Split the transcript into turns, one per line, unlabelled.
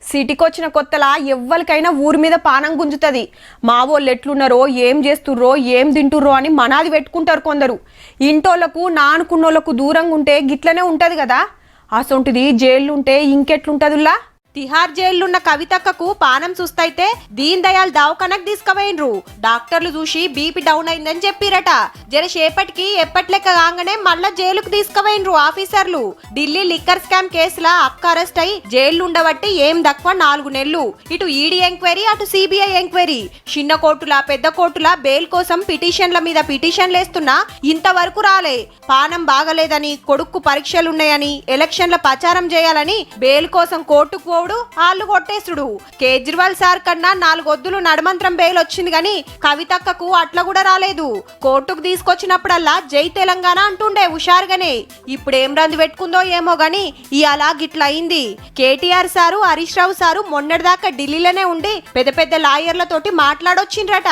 సిటీకి వచ్చిన కొత్తలా ఎవ్వరికైనా ఊరి మీద పానం గుంజుతుంది. మా వాళ్ళు ఎట్లున్నారో, ఏం చేస్తుర్రో, ఏం తింటుర్రో అని మనాది పెట్టుకుంటారు కొందరు. ఇంటోళ్లకు నానుకున్నోళ్లకు దూరంగా ఉంటే గిట్లనే ఉంటది కదా. అసొంటిది జైళ్ళుంటే ఇంకెట్లుంటదిలా. తిహార్ జైలున్న కవితక్కకు పానం సుస్తైతే దీన్ దయాల్ దవాఖానకు తీసుకుపోయినరు. డాక్టర్లు చూసి బీపీ డౌన్ అయిందని చెప్పిరట. జరసేపటికి ఎప్పట్లెక్క కాగానే మళ్ళా జైలుకు తీసుకుపోయినరు ఆఫీసర్లు. ఢిల్లీ లిక్కర్ స్కామ్ కేసులా అక్క అరెస్ట్ అయి జైలు ఉండబట్టి ఏం దక్కువ 4 నెలలు. ఇటు ఈడీ ఎంక్వైరీ, అటు సిబిఐ ఎంక్వైరీ. చిన్న కోర్టులా పెద్ద కోర్టులా బెయిల్ కోసం పిటిషన్ల మీద పిటిషన్లు వేస్తున్నా ఇంతవరకు రాలే. పానం బాగలేదని, కొడుక్కు పరీక్షలున్నాయని, ఎలక్షన్ల ప్రచారం చేయాలని బెయిల్ కోసం కోర్టుకు ఆళ్లు కొట్టేసుడు. కేజ్రీవాల్ సార్ కన్నా 4 ఒద్దులు నడమంత్రం బెయిల్ వచ్చింది గాని కవితక్కకు అట్లా కూడా రాలేదు. కోర్టుకు తీసుకొచ్చినప్పుడల్లా జై తెలంగాణ అంటుండే హుషారుగానే. ఇప్పుడేం రంది పెట్టుకుందో ఏమో గాని ఇయాల గిట్లా అయింది. కేటీఆర్ సారు, హరీష్ రావు సారు మొన్నటిదాకా ఢిల్లీలోనే ఉండి పెద్ద పెద్ద లాయర్లతోటి మాట్లాడొచ్చిండ్రట.